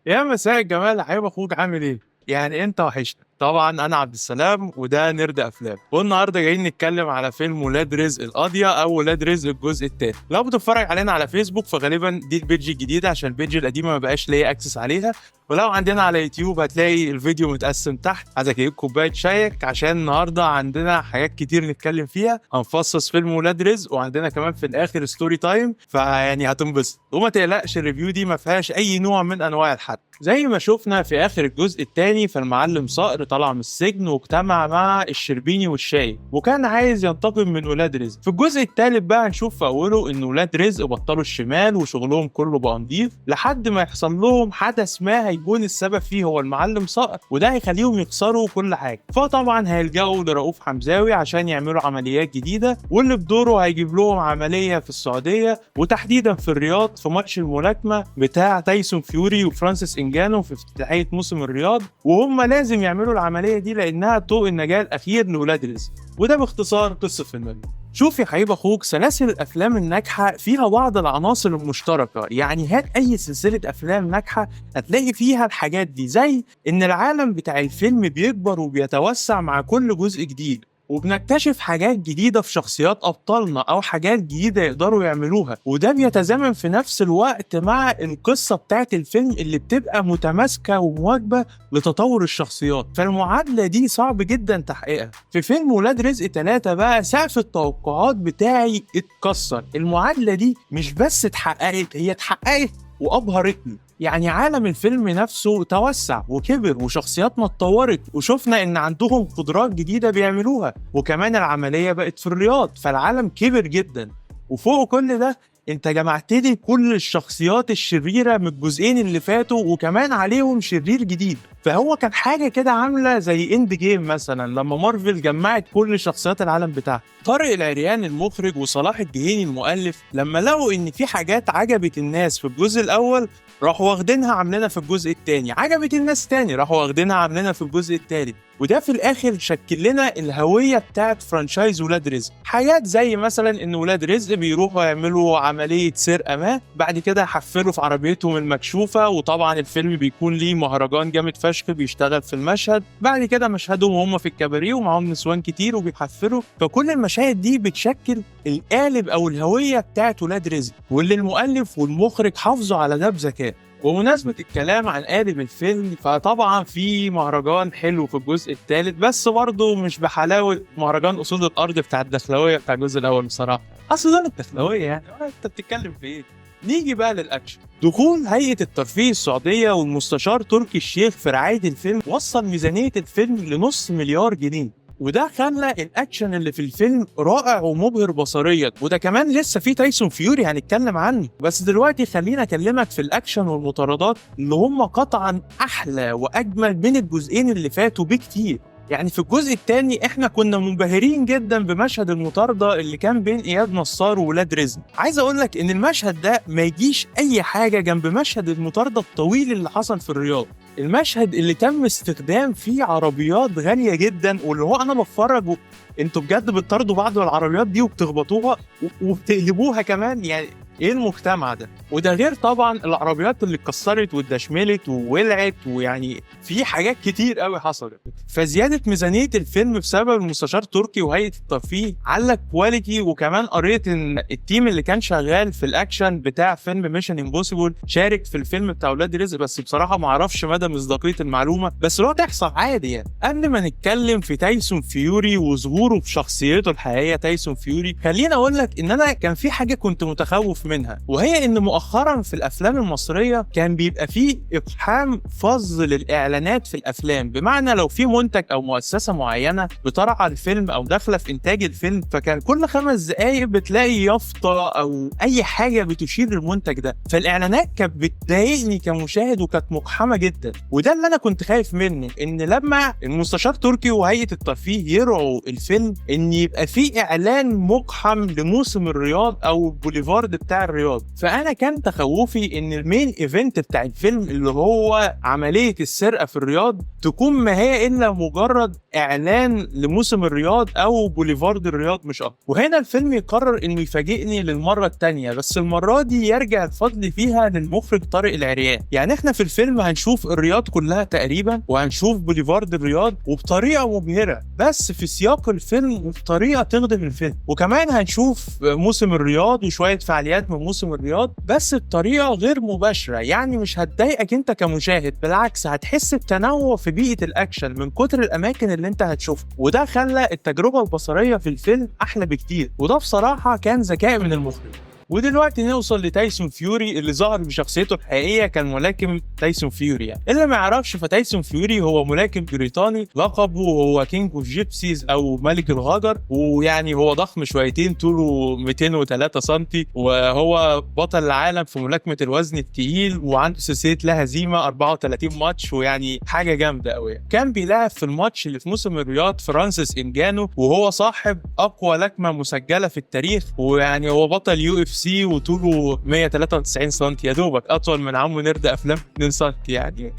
يا مساء الجمال، حبيب اخوك عامل ايه؟ يعني انت وحشنا. طبعا انا عبد السلام وده نرد افلام، والنهارده جايين نتكلم على فيلم ولاد رزق القاضية او ولاد رزق الجزء الثاني. لو بتتفرج علينا على فيسبوك فغالبا دي البيج الجديده، عشان البيج القديمه ما بقاش ليا اكسس عليها. ولو عندنا على يوتيوب هتلاقي الفيديو متقسم تحت. عايزك تجيب كوبايه شايك عشان النهارده عندنا حاجات كتير نتكلم فيها. هنفصص فيلم ولاد رزق، وعندنا كمان في الاخر ستوري تايم، فيعني هتنبسط. وما تقلقش، الريفيو دي ما فيهاش اي نوع من انواع الحرق. زي ما شفنا في اخر الجزء الثاني، فالمعلم صقر طلع من السجن واجتمع مع الشربيني والشاي، وكان عايز ينتقم من ولاد رزق. في الجزء الثالث بقى هنشوف في اوله ان ولاد رزق بطلوا الشمال وشغلهم كله بقى نضيف، لحد ما يحصل لهم حدث ما هيكون السبب فيه هو المعلم صقر، وده هيخليهم يخسروا كل حاجه. فطبعا هيلجأوا لرؤوف حمزاوي عشان يعملوا عمليات جديده، واللي بدوره هيجيب لهم عمليه في السعوديه، وتحديدا في الرياض، في ماتش الملاكمه بتاع تايسون فيوري وفرانسيس انجانو في افتتاحيه موسم الرياض. وهم لازم يعملوا العمليه دي لانها طوق النجاه الاخير لولاد رزق. وده باختصار قصه فيلم. شوف يا حبيب اخوك، سلاسل الافلام الناجحه فيها بعض العناصر المشتركه. يعني هات اي سلسله افلام ناجحه هتلاقي فيها الحاجات دي، زي ان العالم بتاع الفيلم بيكبر وبيتوسع مع كل جزء جديد، وبنكتشف حاجات جديدة في شخصيات أبطالنا أو حاجات جديدة يقدروا يعملوها، وده بيتزامن في نفس الوقت مع القصة بتاعت الفيلم اللي بتبقى متماسكة ومواكبة لتطور الشخصيات. فالمعادلة دي صعب جدا تحقيقها. في فيلم ولاد رزق 3 بقى سقف التوقعات بتاعي اتكسر. المعادلة دي مش بس اتحققت، هي اتحققت وأبهرتني. يعني عالم الفيلم نفسه توسع وكبر، وشخصياتنا اتطورت، وشفنا ان عندهم قدرات جديدة بيعملوها، وكمان العملية بقت في الرياض، فالعالم كبر جدا. وفوق كل ده انت جمعت لي كل الشخصيات الشريرة من الجزئين اللي فاتوا، وكمان عليهم شرير جديد. فهو كان حاجة كده عاملة زي اند جيم مثلا، لما مارفل جمعت كل شخصيات العالم بتاعها. طارق العريان المخرج وصلاح الجهيني المؤلف لما لقوا ان في حاجات عجبت الناس في الجزء الاول، راحوا واخدينها عاملينها في الجزء الثاني، عجبت الناس تاني راحوا واخدينها عاملينها في الجزء الثالث. وده في الاخر شكل لنا الهويه بتاعت فرانشايز ولاد رزق. حاجات زي مثلا ان ولاد رزق بيروحوا يعملوا عمليه سرقه ما، بعد كده يحفلوا في عربيتهم المكشوفه، وطبعا الفيلم بيكون ليه مهرجان جامد فشخ بيشتغل في المشهد. بعد كده مشهدهم هم في الكباريه ومعاهم نسوان كتير وبيحفلوا. فكل المشاهد دي بتشكل القالب او الهويه بتاعت ولاد رزق، واللي المؤلف والمخرج حافظوا على ده بذكاء. وبمناسبة الكلام عن قالب الفيلم، فطبعا في مهرجان حلو في الجزء الثالث، بس برضه مش بحلاوة مهرجان أصول الأرض بتاع الدخلوية بتاع الجزء الأول بصراحة. أصل ده الدخلوية يعني أنت بتتكلم في إيه؟ نيجي بقى للأكشن. دخول هيئة الترفيه السعودية والمستشار تركي الشيخ في رعاية الفيلم وصل ميزانية الفيلم لنص مليار جنيه، وده خلى الاكشن اللي في الفيلم رائع ومبهر بصريا. وده كمان لسه في تايسون فيوري هنتكلم عنه. بس دلوقتي خلينا اكلمك في الاكشن والمطاردات اللي هم قطعا احلى واجمل من الجزئين اللي فاتوا بكتير. يعني في الجزء الثاني احنا كنا منبهرين جدا بمشهد المطاردة اللي كان بين اياد نصار وولاد رزق. عايز اقول لك ان المشهد ده ما يجيش اي حاجة جنب مشهد المطاردة الطويل اللي حصل في الرياض. المشهد اللي تم استخدام فيه عربيات غالية جدا، واللي هو انا بتفرج انتوا بجد بتطاردوا بعض العربيات دي وبتخبطوها وبتقلبوها كمان. يعني ايه المجتمع ده؟ وده غير طبعا العربيات اللي اتكسرت واتدشملت وولعت، ويعني في حاجات كتير قوي حصلت. فزياده ميزانيه الفيلم بسبب المستشار تركي وهيئه الترفيه على كواليتي. وكمان قريت ان التيم اللي كان شغال في الاكشن بتاع فيلم ميشن امبوسيبل شارك في الفيلم بتاع ولاد رزق، بس بصراحه ما اعرفش مدى مصداقيه المعلومه، بس لو تحصل عادي يعني. قبل ما نتكلم في تايسون فيوري وظهوره بشخصيته الحقيقيه تايسون فيوري، خليني اقول لك ان انا كان في حاجه كنت متخوف منها، وهي ان مؤخرا في الافلام المصريه كان بيبقى فيه اقحام فظ للاعلانات في الافلام. بمعنى لو في منتج او مؤسسه معينه بترعى الفيلم او داخله في انتاج الفيلم، فكان كل 5 دقائق بتلاقي يافطه او اي حاجه بتشير للمنتج ده. فالاعلانات كانت بتضايقني كمشاهد وكانت مقحمه جدا. وده اللي انا كنت خايف منه، ان لما المستشار تركي وهيئه الترفيه يرعوا الفيلم ان يبقى فيه اعلان مقحم لموسم الرياض او البوليفارد بتاع بتاع الرياض. فانا كان تخوفي ان المين ايفنت بتاع الفيلم اللي هو عمليه السرقه في الرياض تكون ما هي الا مجرد اعلان لموسم الرياض او بوليفارد الرياض مش اكتر. وهنا الفيلم يقرر انه يفاجئني للمره الثانيه، بس المره دي يرجع الفضل فيها للمخرج طارق العريان. يعني احنا في الفيلم هنشوف الرياض كلها تقريبا، وهنشوف بوليفارد الرياض وبطريقه مبهره، بس في سياق الفيلم وبطريقه تخدم الفيلم. وكمان هنشوف موسم الرياض وشويه فعاليات من موسم الرياض بس بطريقه غير مباشره، يعني مش هتضايقك انت كمشاهد، بالعكس هتحس بتنوع في بيئه الاكشن من كتر الاماكن اللي انت هتشوفها. وده خلى التجربه البصريه في الفيلم احلى بكتير، وده بصراحه كان ذكاء من المخرج. ودلوقتي نوصل لتايسون فيوري اللي ظهر بشخصيته الحقيقيه كالملاكم تايسون فيوري. يعني اللي ما يعرفش، فتايسون فيوري هو ملاكم بريطاني، لقبه هو كينج اوف جيبسيز او ملك الغجر، ويعني هو ضخم شويتين، طوله 203 سم، وهو بطل العالم في ملاكمه الوزن الثقيل، وعنده سلسله لا هزيمه 34 ماتش، ويعني حاجه جامده قوي. كان بيلعب في الماتش اللي في موسم الرياض فرانسيس انجانو، وهو صاحب اقوى لكمه مسجله في التاريخ، ويعني هو بطل يو اف سي وطوله 193 سم، يا دوبك اطول من عمو نرد افلام 2 سم، يعني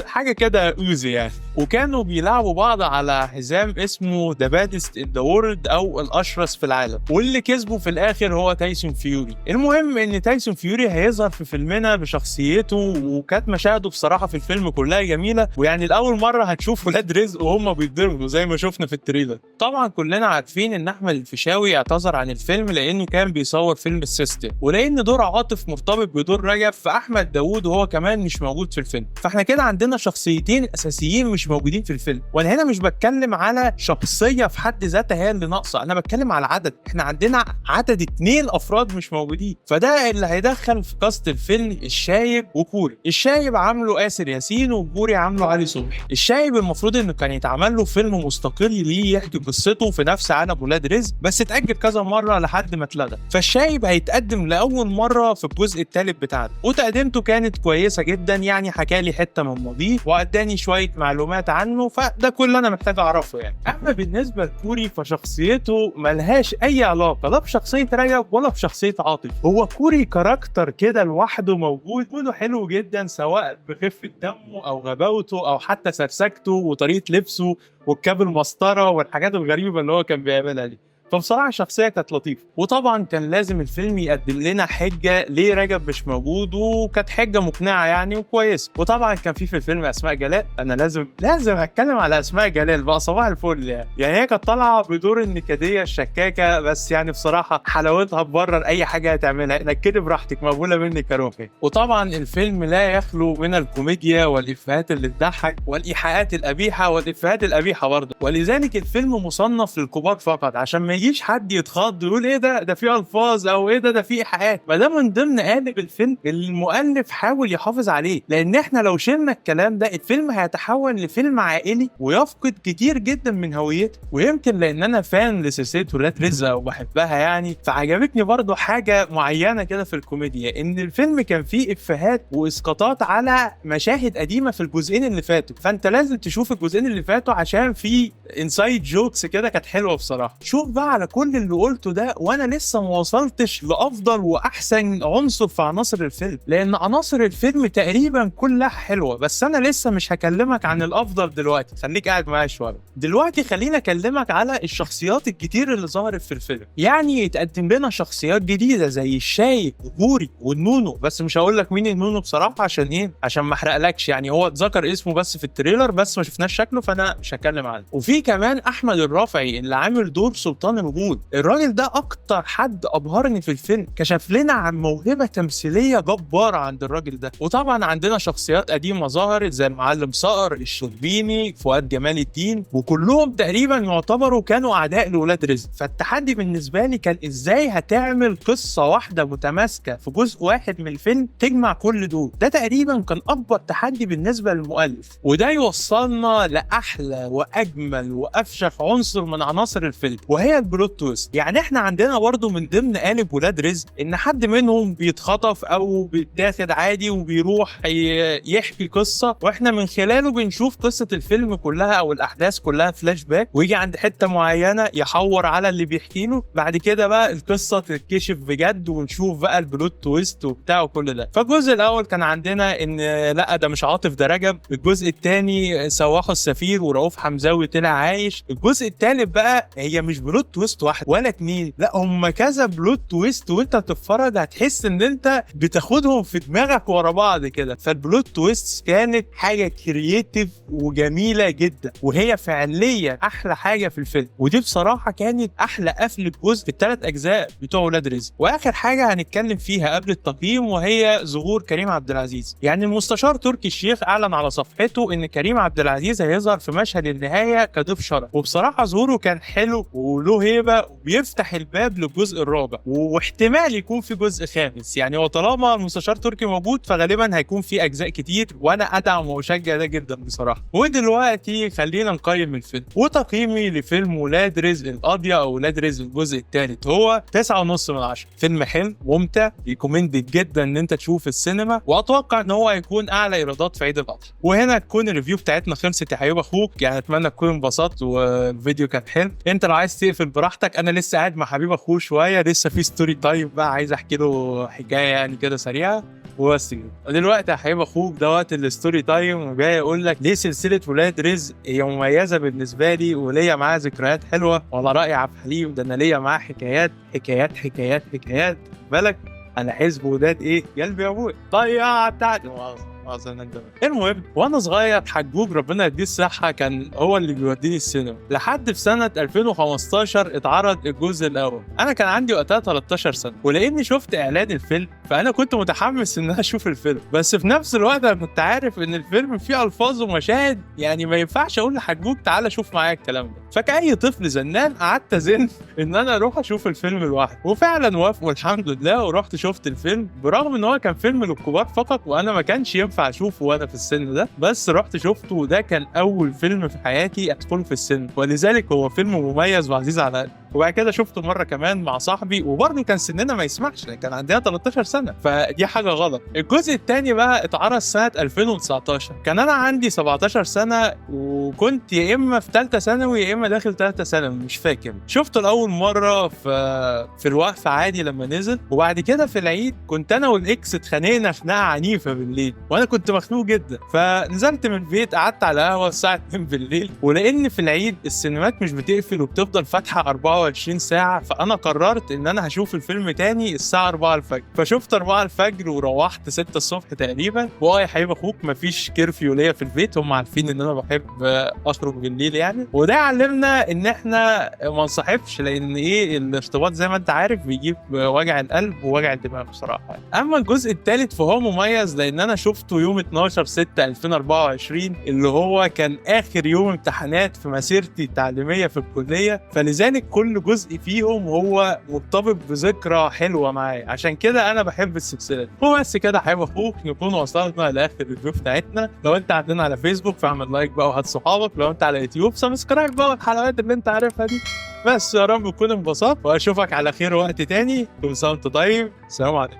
حاجه كده اوزي يعني. وكانوا بيلعبوا بعض على حزام اسمه ذا بادست ان ذا وورلد او الاشرس في العالم، واللي كسبه في الاخر هو تايسون فيوري. المهم ان تايسون فيوري هيظهر في فيلمنا بشخصيته، وكانت مشاهده بصراحه في الفيلم كلها جميله، ويعني لاول مره هتشوف ولاد رزق وهم بيتضربوا زي ما شفنا في التريلر. طبعا كلنا عارفين ان احمد الفيشاوي اعتذر عن الفيلم لانه كان بيصور فيلم السيستم، ولان دور عاطف مرتبط بدور رجب، فاحمد داوود وهو كمان مش موجود في الفيلم. فاحنا كده عندنا شخصيتين اساسيين مش موجودين في الفيلم. وانا هنا مش بتكلم على شخصيه في حد ذاتها هي اللي ناقصه، انا بتكلم على عدد. احنا عندنا عدد 2 افراد مش موجودين، فده اللي هيدخل في كاست الفيلم الشايب وكوري. الشايب عامله آسر ياسين، وكوري عامله علي صبحي. الشايب المفروض انه كان يتعمل له فيلم مستقل ليه يحكي قصته في نفس عالم ولاد رزق، بس اتأجل كذا مره لحد ما اتلغى. فالشايب هيتقدم لاول مره في الجزء الثالث بتاعته، وتقدمته كانت كويسه جدا، يعني حكى لي حته من ماضيه واداني شويه معلومات عنه، فده كل اللي انا محتاج اعرفه يعني. اما بالنسبه لكوري فشخصيته ملهاش اي علاقه لا بشخصيه رجب ولا بشخصيه عاطف. هو كوري كاركتر كده لوحده موجود، كله حلو جدا، سواء بخفه دمه او غباوته او حتى سرسجته وطريقه لبسه والكاب المسطره والحاجات الغريبه اللي هو كان بيعملها دي. فبصراحه الشخصيه كانت لطيفه. وطبعا كان لازم الفيلم يقدم لنا حجه ليه رجب مش موجود، وكانت حجه مقنعه يعني وكويسه. وطبعا كان في الفيلم اسماء جلال. انا لازم اتكلم على اسماء جلال بقى، صباح الفل يعني هي كانت طالعه بدور النكديه الشكاكه، بس يعني بصراحه حلاوتها تبرر اي حاجه هتعملها، نكدي براحتك، مقبوله منك يا روحي. وطبعا الفيلم لا يخلو من الكوميديا والافيهات اللي تضحك والايحاءات القبيحه والافيهات القبيحه برضه، ولذلك الفيلم مصنف للكبار فقط، عشان ما يجيش حد يتخض يقول ايه ده فيه الفاظ او ايه ده فيه ايحاءات. ما ده من ضمن قالب الفيلم اللي المؤلف حاول يحافظ عليه، لان احنا لو شلنا الكلام ده الفيلم هيتحول لفيلم عائلي ويفقد كتير جدا من هويته. ويمكن لان انا فان لسلسله ولاد رزق وبحبها يعني، فعجبتني برضو حاجه معينه كده في الكوميديا، ان الفيلم كان فيه افيهات واسقاطات على مشاهد قديمه في الجزئين اللي فاتوا، فانت لازم تشوف الجزئين اللي فاتوا عشان في انسايد جوكس كده كانت حلوه بصراحه. شوف بقى على كل اللي قلته ده وانا لسه ما وصلتش لافضل واحسن عنصر في عناصر الفيلم، لان عناصر الفيلم تقريبا كلها حلوه، بس انا لسه مش هكلمك عن الافضل دلوقتي، خليك قاعد معايا شويه. دلوقتي خلينا اكلمك على الشخصيات الكتير اللي ظهرت في الفيلم. يعني يتقدم لنا شخصيات جديده زي الشايب وكوري والنونو، بس مش هقول لك مين النونو بصراحه عشان ايه، عشان ما احرقلكش، يعني هو اتذكر اسمه بس في التريلر بس ما شفناش شكله، فانا مش هتكلم عنه. وفي كمان احمد الرافعي اللي عامل دور سلطان الغول. الراجل ده اكتر حد ابهرني في الفيلم، كشف لنا عن موهبه تمثيليه جباره عند الراجل ده. وطبعا عندنا شخصيات قديمه ظهرت زي المعلم صقر، الشربيني، فؤاد جمال الدين، وكلهم تقريبا يعتبروا كانوا اعداء لولاد رزق. فالتحدي بالنسبه لي كان ازاي هتعمل قصه واحده متماسكه في جزء واحد من الفيلم تجمع كل دول. ده تقريبا كان اكبر تحدي بالنسبه للمؤلف، وده يوصلنا لاحلى واجمل وافشخ عنصر من عناصر الفيلم، وهي بلوت تويست. يعني احنا عندنا برضو من ضمن قالب ولاد رزق ان حد منهم بيتخطف او بيتاخد عادي وبيروح يحكي قصه، واحنا من خلاله بنشوف قصه الفيلم كلها او الاحداث كلها فلاش باك، ويجي عند حته معينه يحور على اللي بيحكي له، بعد كده بقى القصه تتكشف بجد ونشوف بقى البلوت تويست وبتاع وكل ده. فالجزء الاول كان عندنا ان لا ده مش عاطف ده رجب، الجزء الثاني سواحوا السفير ورؤوف حمزاوي طلع عايش، الجزء الثالث بقى هي مش بلوت تويست واحد ولا اتنين، لا هم كذا بلوت تويست، وانت بتتفرج هتحس ان انت بتاخدهم في دماغك ورا بعض كده. فالبلوت تويست كانت حاجه كرييتيف وجميله جدا، وهي فعليا احلى حاجه في الفيلم، ودي بصراحه كانت احلى قفله جزء في الثلاث اجزاء بتوع ولاد رزق. واخر حاجه هنتكلم فيها قبل التقييم وهي ظهور كريم عبد العزيز. يعني المستشار تركي الشيخ اعلن على صفحته ان كريم عبد العزيز هيظهر في مشهد النهايه كضيف شرف، وبصراحه ظهوره كان حلو وله هيبه وبيفتح الباب للجزء الرابع، واحتمال يكون في جزء خامس. يعني وطالما المستشار تركي موجود فغالبا هيكون في اجزاء كتير، وانا ادعم واشجع ده جدا بصراحه. ودلوقتي خلينا نقيم الفيلم، وتقييمي لفيلم ولاد رزق القضيه او ولاد رزق الجزء الثالث هو 9.5 من 10. فيلم حلو ممتع، ريكومندد جدا ان انت تشوف السينما، واتوقع ان هو هيكون اعلى ايرادات في عيد الاضحى. وهنا تكون الريفيو بتاعتنا خلصت يا حبيب اخوك. يعني اتمنى تكون انبسطت والفيديو كان حلو. انت لو عايز تقفل براحتك، انا لسه قاعد مع حبيب اخوه شويه، لسه في ستوري تايم بقى عايز احكي له حكايه يعني كده سريعه وبس كده. دلوقتي يا حبيب اخوك ده وقت الستوري تايم، وجاي اقول لك ليه سلسله ولاد رزق هي مميزه بالنسبه لي وليا معاها ذكريات حلوه. وعلى راي عبد الحليم ده انا ليا معاه حكايات حكايات حكايات حكايات. بالك انا حزب وداد ايه قلبي يا ابوي ضيعت المهم، وانا صغير حجوج ربنا يديه الصحه كان هو اللي بيوديني السينما، لحد في سنه 2015 اتعرض الجزء الاول. انا كان عندي وقتها 13 سنه، ولاني شفت اعلان الفيلم فانا كنت متحمس ان انا اشوف الفيلم، بس في نفس الوقت انا كنت عارف ان الفيلم فيه الفاظ ومشاهد يعني ما ينفعش اقول لحجوج تعالى شوف معايا الكلام ده. فكأي طفل زنان قعدت ازن ان انا اروح اشوف الفيلم لوحدي، وفعلا وافقوا الحمد لله ورحت شفت الفيلم، برغم ان هو كان فيلم للكبار فقط وانا ما كانش ينفع اشوفه وانا في السن ده، بس رحت شفته، وده كان اول فيلم في حياتي ادخله في السن، ولذلك هو فيلم مميز وعزيز على قلبي. وبعد كده شفته مره كمان مع صاحبي، وبرضه كان سننا ما يسمحش، كان عندنا 13 سنه، فدي حاجه غلط. الجزء الثاني بقى اتعرض سنه 2019، كان انا عندي 17 سنه وكنت يا اما في ثالثه ثانوي يا اما داخل ثالثه ثانوي مش فاكر. شفته لاول مره في الوقفه عادي لما نزل، وبعد كده في العيد كنت انا والاكس اتخانقنا خناقه عنيفه بالليل وانا كنت مخنوق جدا، فنزلت من البيت قعدت على قهوه الساعه 2 بالليل، ولان في العيد السينمات مش بتقفل وبتفضل فاتحه 24 ساعه، فانا قررت ان انا هشوف الفيلم تاني الساعه 4 الفجر. فشفت 4 الفجر وروحت 6 الصبح تقريبا. يا حبيب اخوك مفيش كيرفيو ليا في البيت، هم عارفين ان انا بحب اخرج بالليل يعني، وده علمنا ان احنا ما نصاحبش، لان ايه الارتباط زي ما انت عارف بيجيب وجع القلب ووجع الدماغ بصراحه. اما الجزء الثالث فهو مميز لان انا شفته يوم 12/6/2024 اللي هو كان اخر يوم امتحانات في مسيرتي التعليميه في الكليه، فلذلك كل جزء فيهم هو مرتبط بذكرى حلوه معايا، عشان كده انا بحب السلسله دي. وبس كده حبيب اخوك نكون وصلنا لاخر الريفيو بتاعتنا. لو انت عندنا على فيسبوك فاعمل لايك بقى وهات صحابك، لو انت على يوتيوب سبسكرايب بقى الحلقات اللي انت عارفها دي. بس يا رب تكون انبسطت واشوفك على خير وقت تاني. كل سنه وانت طيب، السلام عليكم.